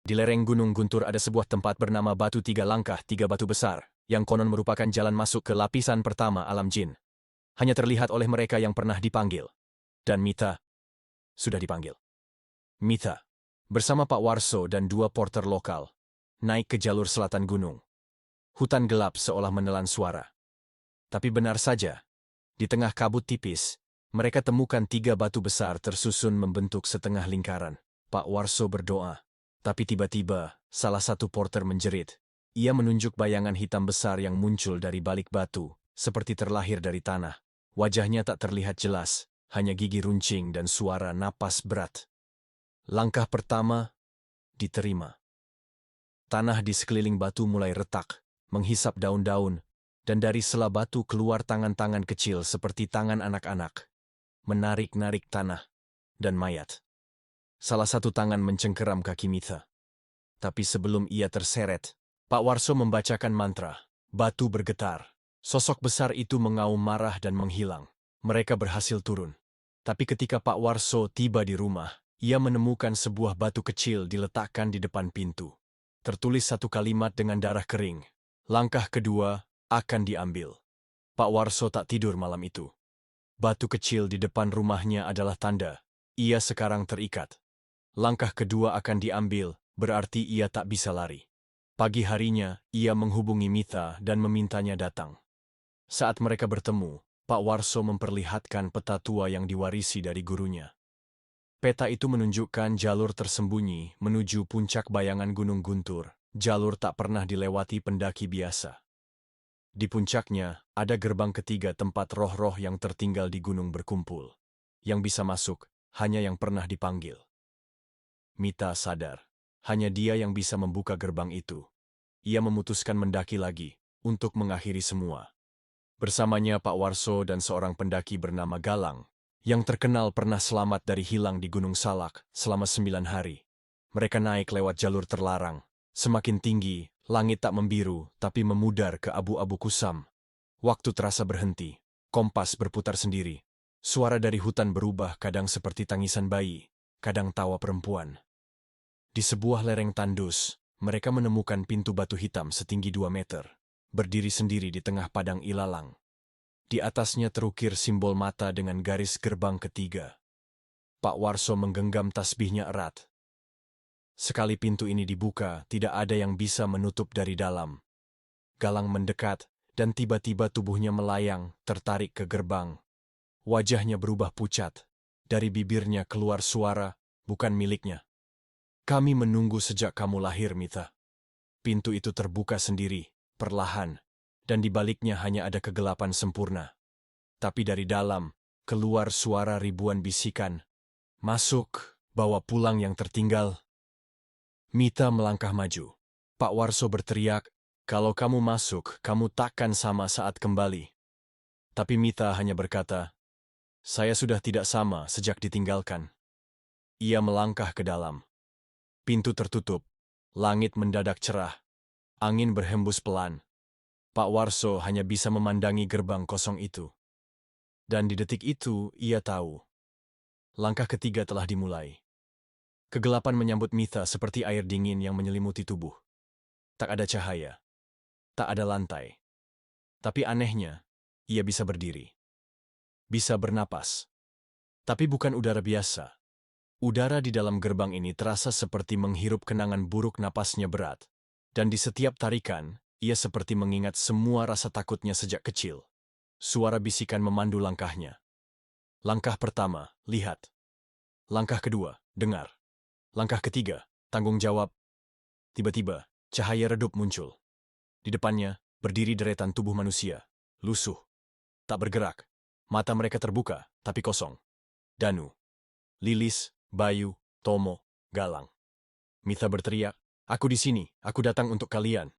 Di lereng Gunung Guntur ada sebuah tempat bernama Batu Tiga Langkah, tiga batu besar, yang konon merupakan jalan masuk ke lapisan pertama alam jin. Hanya terlihat oleh mereka yang pernah dipanggil. Dan Mita sudah dipanggil. Mita, bersama Pak Warso dan dua porter lokal, naik ke jalur selatan gunung. Hutan gelap seolah menelan suara. Tapi benar saja, di tengah kabut tipis, mereka temukan tiga batu besar tersusun membentuk setengah lingkaran. Pak Warso berdoa. Tapi tiba-tiba, salah satu porter menjerit. Ia menunjuk bayangan hitam besar yang muncul dari balik batu, seperti terlahir dari tanah. Wajahnya tak terlihat jelas, hanya gigi runcing dan suara napas berat. Langkah pertama, diterima. Tanah di sekeliling batu mulai retak, menghisap daun-daun, dan dari sela batu keluar tangan-tangan kecil seperti tangan anak-anak. Menarik-narik tanah dan mayat. Salah satu tangan mencengkeram kaki Mita. Tapi sebelum ia terseret, Pak Warso membacakan mantra. Batu bergetar. Sosok besar itu mengaum marah dan menghilang. Mereka berhasil turun. Tapi ketika Pak Warso tiba di rumah, ia menemukan sebuah batu kecil diletakkan di depan pintu. Tertulis satu kalimat dengan darah kering. Langkah kedua akan diambil. Pak Warso tak tidur malam itu. Batu kecil di depan rumahnya adalah tanda. Ia sekarang terikat. Langkah kedua akan diambil, berarti ia tak bisa lari. Pagi harinya, ia menghubungi Mita dan memintanya datang. Saat mereka bertemu, Pak Warso memperlihatkan peta tua yang diwarisi dari gurunya. Peta itu menunjukkan jalur tersembunyi menuju puncak bayangan Gunung Guntur, jalur tak pernah dilewati pendaki biasa. Di puncaknya, ada gerbang ketiga tempat roh-roh yang tertinggal di gunung berkumpul. Yang bisa masuk, hanya yang pernah dipanggil. Mita sadar, hanya dia yang bisa membuka gerbang itu. Ia memutuskan mendaki lagi, untuk mengakhiri semua. Bersamanya Pak Warso dan seorang pendaki bernama Galang, yang terkenal pernah selamat dari hilang di Gunung Salak selama 9 hari. Mereka naik lewat jalur terlarang. Semakin tinggi, langit tak membiru, tapi memudar ke abu-abu kusam. Waktu terasa berhenti, kompas berputar sendiri. Suara dari hutan berubah kadang seperti tangisan bayi, kadang tawa perempuan. Di sebuah lereng tandus, mereka menemukan pintu batu hitam setinggi 2 meter, berdiri sendiri di tengah padang ilalang. Di atasnya terukir simbol mata dengan garis gerbang ketiga. Pak Warso menggenggam tasbihnya erat. Sekali pintu ini dibuka, tidak ada yang bisa menutup dari dalam. Galang mendekat, dan tiba-tiba tubuhnya melayang, tertarik ke gerbang. Wajahnya berubah pucat. Dari bibirnya keluar suara, bukan miliknya. Kami menunggu sejak kamu lahir, Mita. Pintu itu terbuka sendiri, perlahan, dan di baliknya hanya ada kegelapan sempurna. Tapi dari dalam, keluar suara ribuan bisikan. Masuk, bawa pulang yang tertinggal. Mita melangkah maju. Pak Warso berteriak, kalau kamu masuk, kamu takkan sama saat kembali. Tapi Mita hanya berkata, saya sudah tidak sama sejak ditinggalkan. Ia melangkah ke dalam. Pintu tertutup, langit mendadak cerah, angin berhembus pelan. Pak Warso hanya bisa memandangi gerbang kosong itu. Dan di detik itu, ia tahu. Langkah ketiga telah dimulai. Kegelapan menyambut Mita seperti air dingin yang menyelimuti tubuh. Tak ada cahaya, tak ada lantai. Tapi anehnya, ia bisa berdiri. Bisa bernapas. Tapi bukan udara biasa. Udara di dalam gerbang ini terasa seperti menghirup kenangan buruk napasnya berat. Dan di setiap tarikan, ia seperti mengingat semua rasa takutnya sejak kecil. Suara bisikan memandu langkahnya. Langkah pertama, lihat. Langkah kedua, dengar. Langkah ketiga, tanggung jawab. Tiba-tiba, cahaya redup muncul. Di depannya, berdiri deretan tubuh manusia. Lusuh. Tak bergerak. Mata mereka terbuka, tapi kosong. Danu. Lilis, Bayu, Tomo, Galang. Mita berteriak, aku di sini, aku datang untuk kalian.